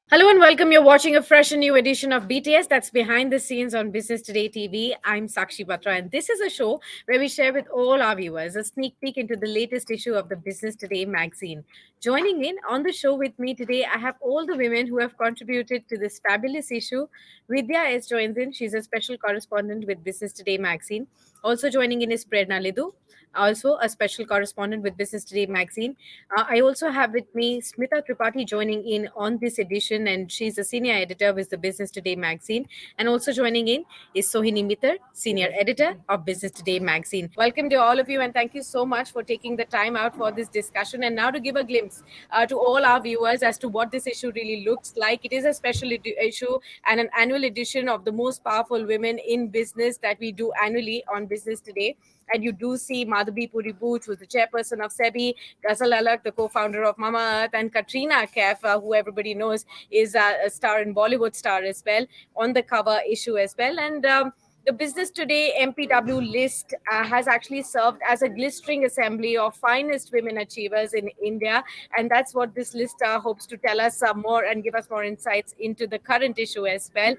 Hello and welcome. You're watching a fresh and new edition of BTS, that's behind the scenes on Business Today TV. I'm Sakshi Batra, and this is a show where we share with all our viewers a sneak peek into the latest issue of the Business Today magazine. Joining in on the show with me today, I have all the women who have contributed to this fabulous issue. Vidya S. joins in. She's a special correspondent with Business Today magazine. Also joining in is Prerna Lidu, also a special correspondent with Business Today magazine. I also have with me Smita Tripathi joining in on this edition, and she's a senior editor with the Business Today magazine. And also joining in is Sohini Mitter, senior editor of Business Today magazine. Welcome to all of you, and thank you so much for taking the time out for this discussion. And now to give a glimpse to all our viewers as to what this issue really looks like. It is a special issue and an annual edition of the most powerful women in business that we do annually on Business Today. And you do see Madhabi Puri Booch, who's the chairperson of SEBI, Ghazal Alak, the co-founder of Mama Earth, and Katrina Kaif, who everybody knows is a star in Bollywood star as well, on the cover issue as well. And the Business Today MPW list has actually served as a glistering assembly of finest women achievers in India, and that's what this list hopes to tell us more and give us more insights into the current issue as well.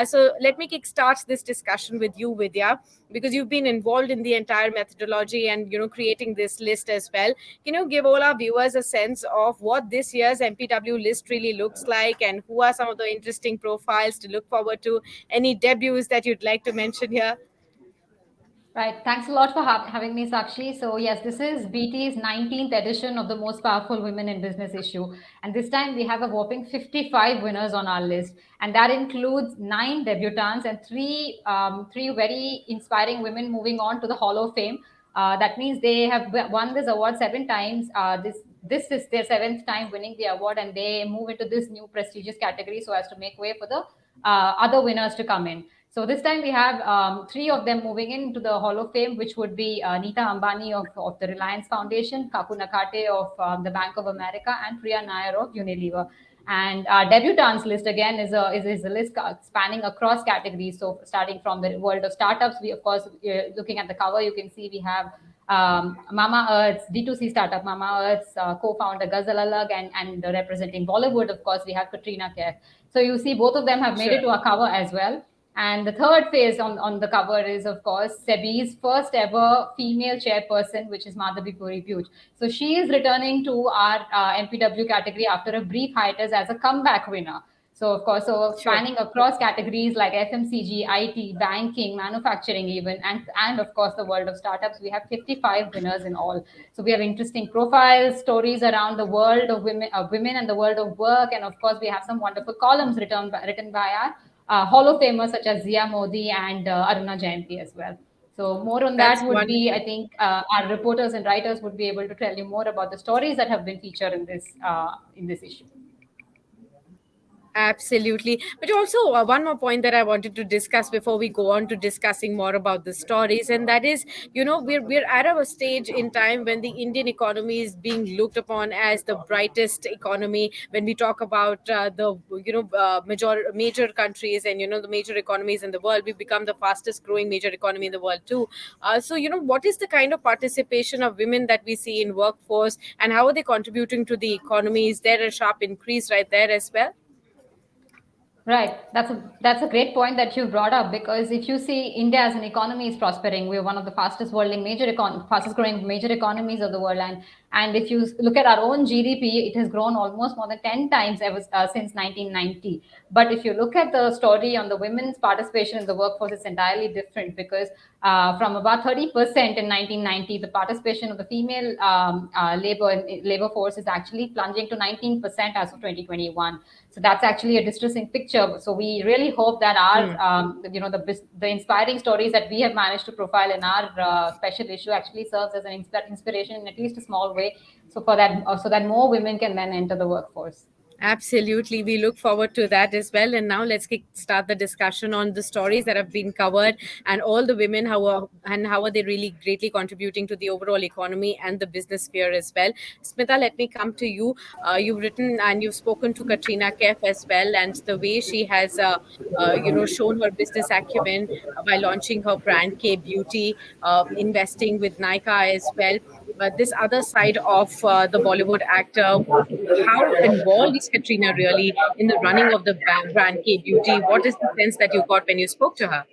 So let me kickstart this discussion with you, Vidya, because you've been involved in the entire methodology and creating this list as well. Can you give all our viewers a sense of what this year's MPW list really looks like, and who are some of the interesting profiles to look forward to? Any debuts that you'd like to mention here? Right. Thanks a lot for having me, Sakshi. So, yes, this is BT's 19th edition of the Most Powerful Women in Business issue. And this time we have a whopping 55 winners on our list. And that includes 9 debutants and three very inspiring women moving on to the Hall of Fame. That means they have won this award 7 times. This is their 7th time winning the award, and they move into this new prestigious category so as to make way for the other winners to come in. So this time we have 3 of them moving into the Hall of Fame, which would be Nita Ambani of the Reliance Foundation, Kaku Nakate of the Bank of America, and Priya Nair of Unilever. And our debutants list again is a list spanning across categories. So starting from the world of startups, we of course looking at the cover, you can see we have Mama Earth's D2C startup, Mama Earth's co-founder Ghazal Alag, and representing Bollywood, of course, we have Katrina Kaif. So you see both of them have made it to our cover as well. And the third phase on the cover is, of course, SEBI's first ever female chairperson, which is Madhabi Puri Booch. So she is returning to our MPW category after a brief hiatus as a comeback winner. So, of course, so Sure. spanning across categories like FMCG, IT, banking, manufacturing, even, and of course, the world of startups, we have 55 winners in all. So, we have interesting profiles, stories around the world of women and the world of work. And of course, we have some wonderful columns written by our Hall of Famers such as Zia Modi and Aruna Jayanti as well. So more on That's that would be, wonderful. I think, our reporters and writers would be able to tell you more about the stories that have been featured in this issue. Absolutely. But also, one more point that I wanted to discuss before we go on to discussing more about the stories, and that is, we're at a stage in time when the Indian economy is being looked upon as the brightest economy. When we talk about the major countries and the major economies in the world, we've become the fastest growing major economy in the world too. So, what is the kind of participation of women that we see in workforce, and how are they contributing to the economy? Is there a sharp increase right there as well? Right. That's a great point that you brought up, because if you see India as an economy is prospering, we're one of the fastest growing major economies of the world, and if you look at our own GDP, it has grown almost more than 10 times since 1990. But if you look at the story on the women's participation in the workforce, it's entirely different, because from about 30% in 1990, the participation of the female labor force is actually plunging to 19% as of 2021. So that's actually a distressing picture. So we really hope that our, the inspiring stories that we have managed to profile in our special issue actually serves as an inspiration in at least a small way. So that more women can then enter the workforce. Absolutely. We look forward to that as well. And now let's start the discussion on the stories that have been covered and all the women how are they really greatly contributing to the overall economy and the business sphere as well. Smita, let me come to you. You've written and you've spoken to Katrina Kaif as well, and the way she has shown her business acumen by launching her brand K Beauty, investing with Nika as well. this other side of the Bollywood actor. How involved is Katrina really in the running of the brand K Beauty? What is the sense that you got when you spoke to her?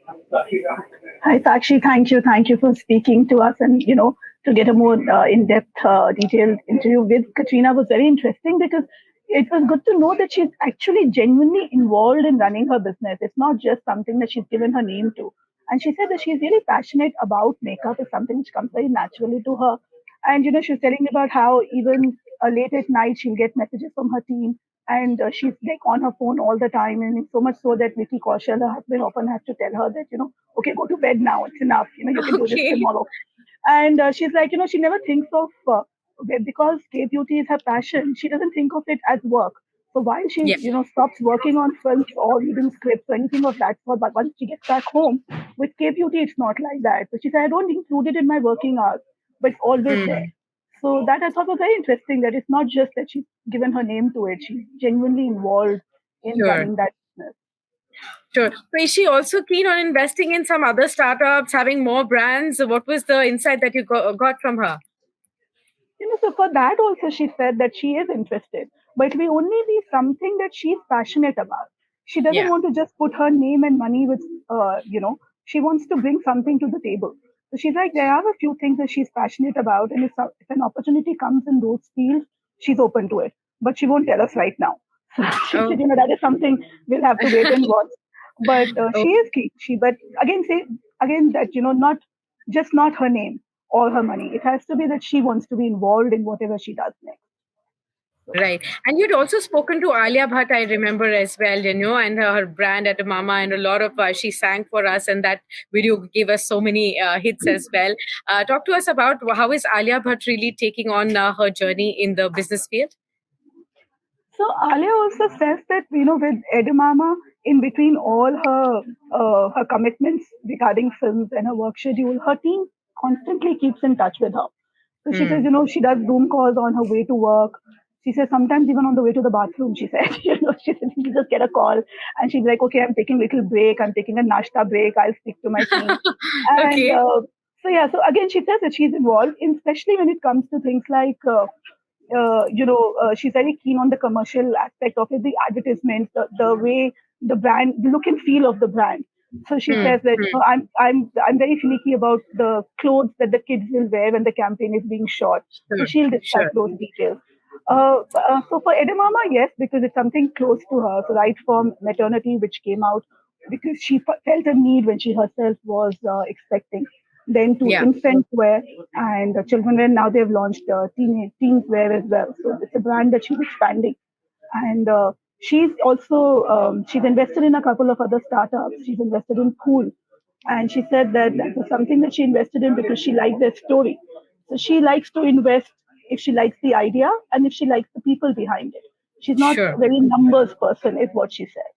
Hi, Sakshi. Thank you. Thank you for speaking to us and, to get a more in-depth, detailed interview with Katrina was very interesting because it was good to know that she's actually genuinely involved in running her business. It's not just something that she's given her name to. And she said that she's really passionate about makeup. It's something which comes very naturally to her. And, she was telling me about how even late at night she'll get messages from her team and she's like on her phone all the time, and it's so much so that Vicky Kaushal, her husband, often has to tell her that okay, go to bed now, it's enough, you can do this Okay. tomorrow. And she's like, she never thinks of because K beauty is her passion. She doesn't think of it as work. So while she Yeah. stops working on films or reading scripts or anything of that sort, but once she gets back home with K beauty, it's not like that. So she said, I don't include it in my working hours, but it's always there. Hmm. So that I thought was very interesting. That it's not just that she's given her name to it; she's genuinely involved in Sure. running that business. Sure. So is she also keen on investing in some other startups, having more brands? What was the insight that you got from her? So for that also she said that she is interested, but it will only be something that she's passionate about. She doesn't Yeah. want to just put her name and money with, she wants to bring something to the table. So she's like, there are a few things that she's passionate about, and if an opportunity comes in those fields, she's open to it. But she won't tell us right now. So she Oh. said, that is something we'll have to wait and watch. But Oh, she is keen. But again that not her name or her money. It has to be that she wants to be involved in whatever she does next. right. And you'd also spoken to Alia Bhatt, I remember as well, and her brand at Mama, and a lot of she sang for us, and that video gave us so many hits as well. Talk to us about how is Alia Bhatt really taking on her journey in the business field? So Alia also says that with Edamama, in between all her commitments regarding films and her work schedule, her team constantly keeps in touch with her. So she says, Hmm. she does Zoom calls on her way to work. She says sometimes even on the way to the bathroom, she said, she said she just get a call and she's like, okay, I'm taking a little break. I'm taking a nashta break. I'll speak to my team. And Okay. so yeah, so again, she says that she's involved, especially when it comes to things like she's very keen on the commercial aspect of it, the advertisements, the way the brand, the look and feel of the brand. So she Hmm. says that Hmm. I'm very finicky about the clothes that the kids will wear when the campaign is being shot. So Sure. she'll discuss Sure. those details. So for Edamama, yes, because it's something close to her. So right from maternity, which came out because she felt a need when she herself was expecting. Then to Yeah. infant wear and children wear. Now they've launched teens wear as well. So it's a brand that she's expanding. And she's also she's invested in a couple of other startups. She's invested in Pool, and she said that that was something that she invested in because she liked their story. So she likes to invest if she likes the idea and if she likes the people behind it. She's not Sure. a very numbers person, is what she said.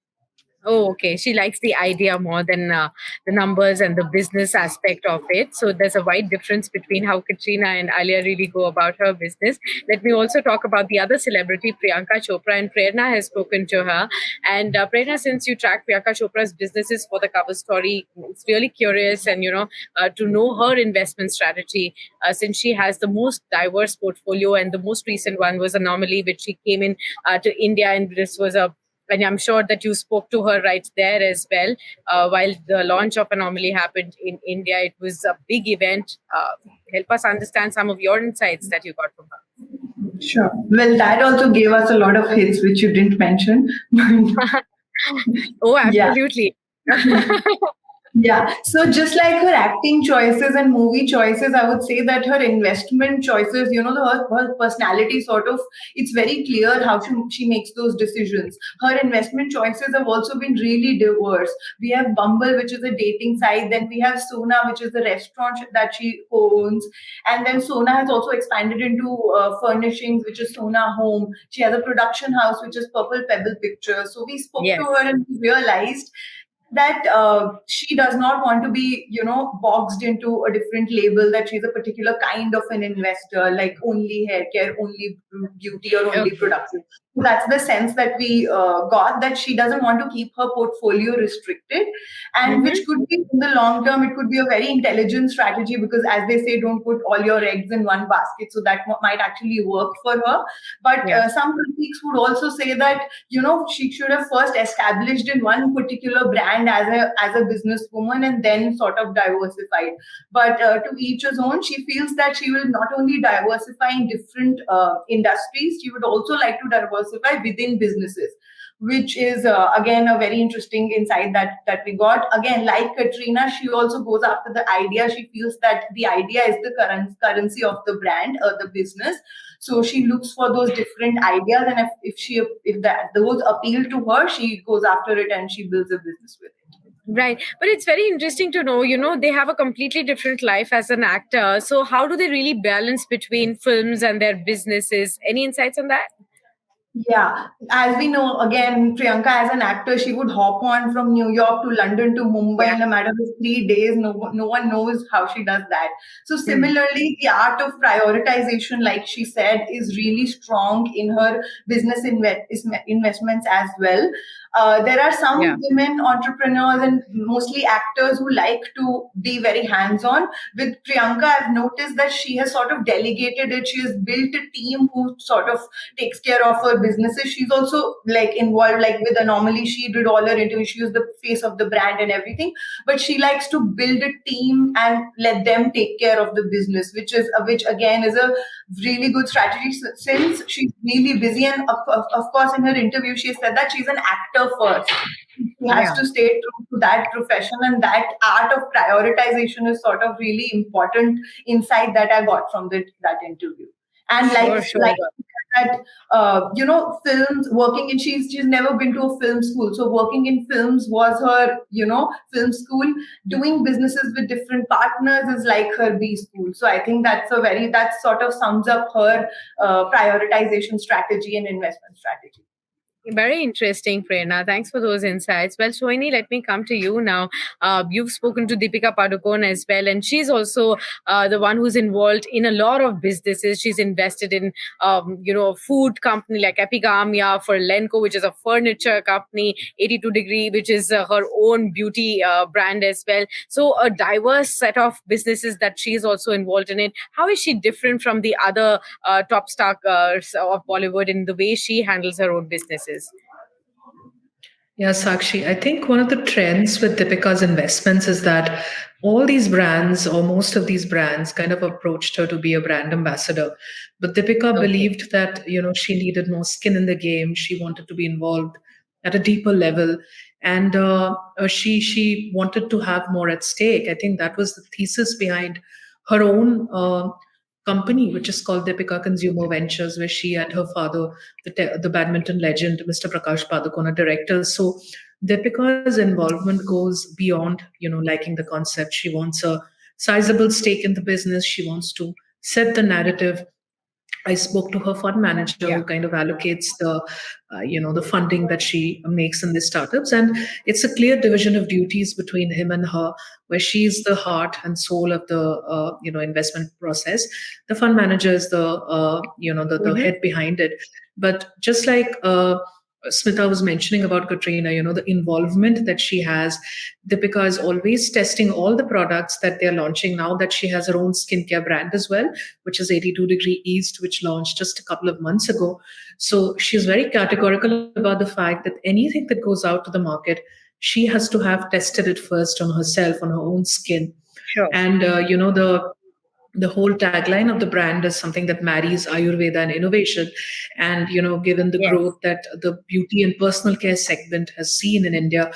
Oh, okay. She likes the idea more than the numbers and the business aspect of it. So there's a wide difference between how Katrina and Alia really go about her business. Let me also talk about the other celebrity, Priyanka Chopra, and Prerna has spoken to her. And Prerna, since you track Priyanka Chopra's businesses for the cover story, it's really curious and to know her investment strategy, since she has the most diverse portfolio, and the most recent one was Anomaly, which she came in to India, and this was a, and I'm sure that you spoke to her right there as well. While the launch of Anomaly happened in India, it was a big event. Help us understand some of your insights that you got from Sure. Well, that also gave us a lot of hits, which you didn't mention. her. Oh, Yeah. absolutely. Yeah. So just like her acting choices and movie choices, I would say that her investment choices, her personality sort of, it's very clear how she makes those decisions. Her investment choices have also been really diverse. We have Bumble, which is a dating site. Then we have Sona, which is the restaurant that she owns. And then Sona has also expanded into furnishings, which is Sona Home. She has a production house, which is Purple Pebble Pictures. So we spoke to Yes. her and we realized that she does not want to be boxed into a different label, that she's a particular kind of an investor, like only hair care, only beauty, or only Okay. production. That's the sense that we got, that she doesn't want to keep her portfolio restricted, and which Mm-hmm. could be in the long term, it could be a very intelligent strategy, because as they say, don't put all your eggs in one basket. So that might actually work for her. But Yeah. some critics would also say that, she should have first established in one particular brand as a businesswoman, and then sort of diversified. But to each his own. She feels that she will not only diversify in different industries, she would also like to diversify within businesses, which is again a very interesting insight that we got. Again, like Katrina, she also goes after the idea. She feels that the idea is the currency of the brand or the business. So she looks for those different ideas, and if those appeal to her, she goes after it and she builds a business with it. Right. But it's very interesting to know, they have a completely different life as an actor. So, how do they really balance between films and their businesses? Any insights on that? Yeah, as we know, again, Priyanka as an actor, she would hop on from New York to London to Mumbai Yeah. in a matter of 3 days. No one knows how she does that. So Hmm. similarly, the art of prioritization, like she said, is really strong in her business investments as well. There are Yeah. some women entrepreneurs and mostly actors who like to be very hands-on. With Priyanka, I've noticed that she has sort of delegated it. She has built a team who sort of takes care of her businesses. She's also like involved, like with Anomaly, she did all her interviews. She was the face of the brand and everything. But she likes to build a team and let them take care of the business, which again is a really good strategy, since she's really busy. And of course, in her interview, she said that she's an actor first. She has Yeah. to stay true to that profession, and that art of prioritization is sort of really important insight that I got from that interview. And Sure, like sure. that, films, working in, she's never been to a film school, so working in films was her, film school. Doing businesses with different partners is like her B school. So I think that sort of sums up her prioritization strategy and investment strategy. Very interesting, Prerna. Thanks for those insights. Well, Sohini, let me come to you now. You've spoken to Deepika Padukone as well, and she's also the one who's involved in a lot of businesses. She's invested in, a food company like Epigamia, for Lenco, which is a furniture company, 82 Degree, which is her own beauty brand as well. So, a diverse set of businesses that she's also involved in it. How is she different from the other top stars of Bollywood in the way she handles her own businesses? Yeah, Sakshi, I think one of the trends with Deepika's investments is that all these brands, or most of these brands, kind of approached her to be a brand ambassador. But Deepika Okay. believed that, she needed more skin in the game. She wanted to be involved at a deeper level. And she wanted to have more at stake. I think that was the thesis behind her own company, which is called Deepika Consumer Ventures, where she and her father, the badminton legend, Mr. Prakash Padukone, are directors. So Deepika's involvement goes beyond, liking the concept. She wants a sizable stake in the business. She wants to set the narrative. I spoke to her fund manager who Yeah. kind of allocates the funding that she makes in these startups, and it's a clear division of duties between him and her, where she's the heart and soul of the investment process. The fund manager is the Mm-hmm. head behind it. But just like Smita was mentioning about Katrina, the involvement that she has. Deepika is always testing all the products that they're launching now that she has her own skincare brand as well, which is 82 Degree East, which launched just a couple of months ago. So she's very categorical about the fact that anything that goes out to the market, she has to have tested it first on herself, on her own skin. Sure. And, the whole tagline of the brand is something that marries Ayurveda and innovation. And given the Yes. growth that the beauty and personal care segment has seen in India,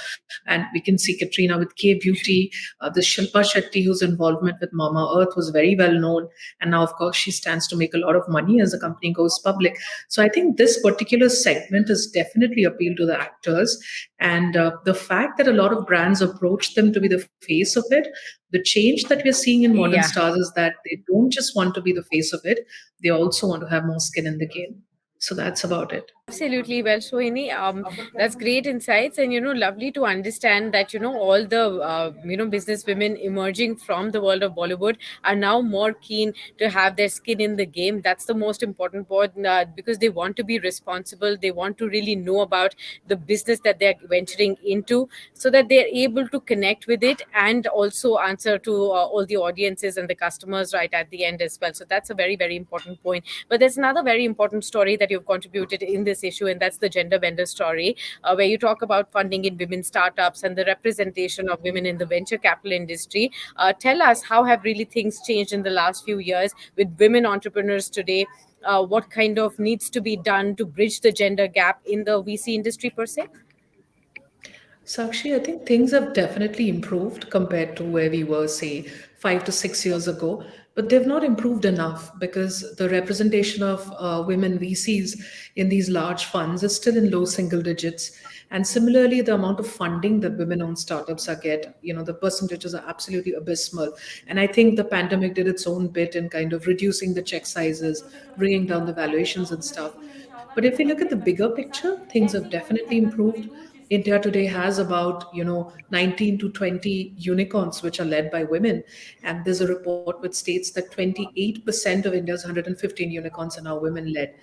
and we can see Katrina with K Beauty, the Shilpa Shetty, whose involvement with Mama Earth was very well known, and now of course she stands to make a lot of money as the company goes public. So I think this particular segment has definitely appealed to the actors, and the fact that a lot of brands approach them to be the face of it. The change that we're seeing in modern Yeah. stars is that they don't just want to be the face of it, they also want to have more skin in the game. So that's about it. Absolutely. Well, Sohini, that's great insights, and lovely to understand that all the business women emerging from the world of Bollywood are now more keen to have their skin in the game. That's the most important part, because they want to be responsible. They want to really know about the business that they're venturing into, so that they're able to connect with it and also answer to all the audiences and the customers right at the end as well. So that's a very, very important point. But there's another very important story that you've contributed in this issue, and that's the gender vendor story, where you talk about funding in women startups and the representation of women in the venture capital industry. Tell us, how have really things changed in the last few years with women entrepreneurs today? What kind of needs to be done to bridge the gender gap in the VC industry per se? Sakshi, I think things have definitely improved compared to where we were, say, 5 to 6 years ago, but they've not improved enough because the representation of women VCs in these large funds is still in low single digits. And similarly, the amount of funding that women-owned startups are get, the percentages are absolutely abysmal. And I think the pandemic did its own bit in kind of reducing the check sizes, bringing down the valuations and stuff. But if we look at the bigger picture, things have definitely improved. India today has about 19 to 20 unicorns which are led by women, and there's a report which states that 28% of India's 115 unicorns are now women led.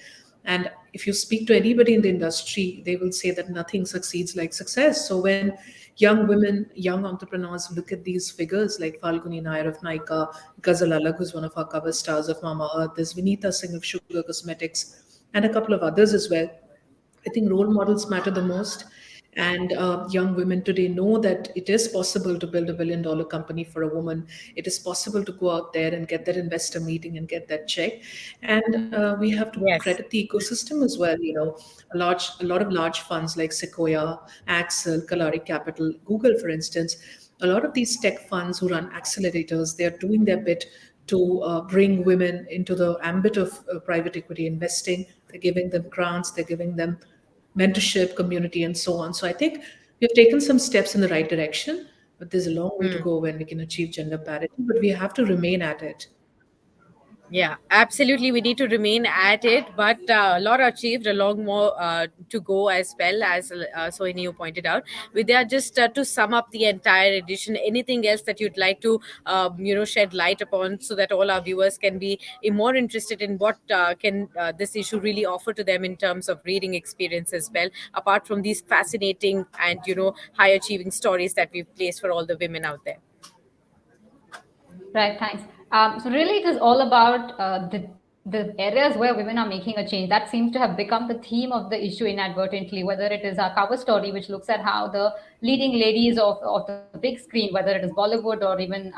And if you speak to anybody in the industry, they will say that nothing succeeds like success. So when young women, young entrepreneurs look at these figures like Falguni Nair of Nykaa, Ghazal Alag, who's one of our cover stars of Mama Earth, there's Vinita Singh of Sugar Cosmetics, and a couple of others as well. I think role models matter the most. And young women today know that it is possible to build a $1 billion company for a woman. It is possible to go out there and get that investor meeting and get that check. And we have to credit Yes. the ecosystem as well. A lot of large funds like Sequoia, Axel, Kalari Capital, Google, for instance. A lot of these tech funds who run accelerators, they are doing their bit to bring women into the ambit of private equity investing. They're giving them grants, they're giving them mentorship, community, and so on. So I think we've taken some steps in the right direction, but there's a long way to Hmm. go when we can achieve gender parity, but we have to remain at it. Yeah, absolutely. We need to remain at it, but a lot achieved, a lot more to go as well, as Sohini you pointed out. With that, just to sum up the entire edition, anything else that you'd like to, shed light upon, so that all our viewers can be more interested in what can this issue really offer to them in terms of reading experience as well, apart from these fascinating and high achieving stories that we've placed for all the women out there. Right, thanks. So really, it is all about the areas where women are making a change. That seems to have become the theme of the issue inadvertently. Whether it is our cover story, which looks at how the leading ladies of the big screen, whether it is Bollywood or even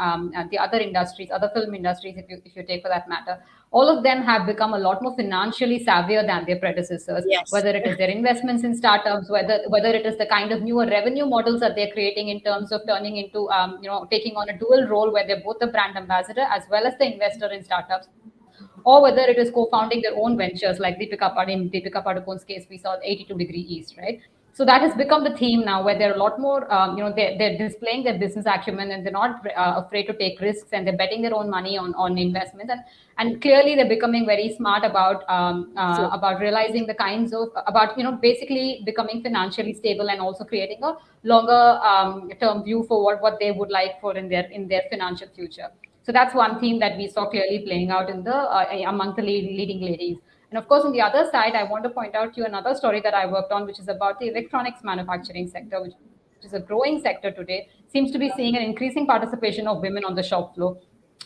the other industries, other film industries, if you take for that matter, all of them have become a lot more financially savvier than their predecessors. Yes. Whether it is their investments in startups, whether it is the kind of newer revenue models that they're creating in terms of turning into taking on a dual role where they're both the brand ambassador as well as the investor in startups, or whether it is co-founding their own ventures like Deepika Padukone's case, we saw 82-degree East, right? So that has become the theme now, where they're a lot more, they're displaying their business acumen, and they're not afraid to take risks, and they're betting their own money on investments, and clearly they're becoming very smart True. about realizing the kinds of about basically becoming financially stable and also creating a longer term view for what they would like for in their financial future. So that's one theme that we saw clearly playing out in the among the leading ladies. And of course, on the other side, I want to point out to you another story that I worked on, which is about the electronics manufacturing sector, which is a growing sector today, seems to be seeing an increasing participation of women on the shop floor,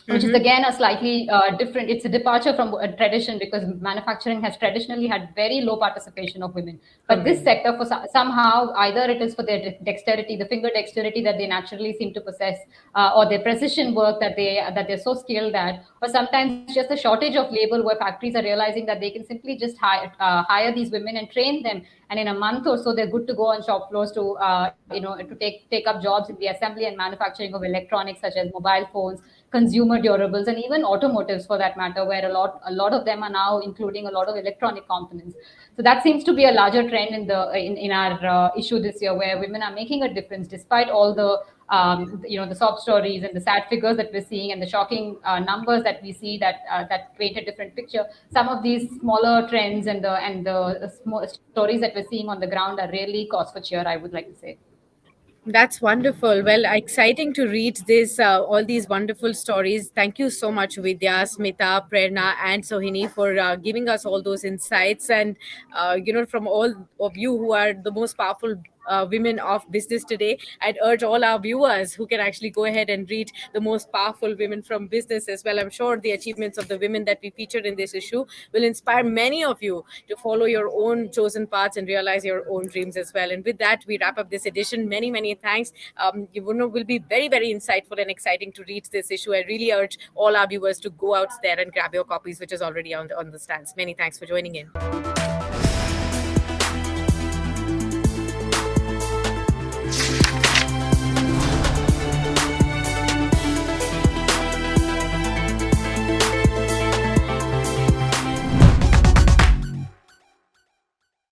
which is again Mm-hmm. a slightly different. It's a departure from a tradition, because manufacturing has traditionally had very low participation of women. But From this women. sector, somehow, either it is for their dexterity, the finger dexterity that they naturally seem to possess, or their precision work that they're so skilled at, or sometimes just a shortage of labor, where factories are realizing that they can simply just hire these women and train them, and in a month or so they're good to go on shop floors to to take up jobs in the assembly and manufacturing of electronics such as mobile phones, consumer durables, and even automotives for that matter, where a lot of them are now including a lot of electronic components. So that seems to be a larger trend in our issue this year, where women are making a difference despite all the the sob stories and the sad figures that we're seeing and the shocking numbers that we see that paint a different picture. Some of these smaller trends and the small stories that we're seeing on the ground are really cause for cheer, I would like to say. That's wonderful. Well, exciting to read this, all these wonderful stories. Thank you so much, Vidya, Smita, Prerna, and Sohini, for giving us all those insights. And, from all of you who are the most powerful women of business today, I'd urge all our viewers who can actually go ahead and read the most powerful women from business as well. I'm sure the achievements of the women that we featured in this issue will inspire many of you to follow your own chosen paths and realize your own dreams as well. And with that, we wrap up this edition. Many, many thanks. Will be very, very insightful and exciting to read this issue. I really urge all our viewers to go out there and grab your copies, which is already on the stands. Many thanks for joining in.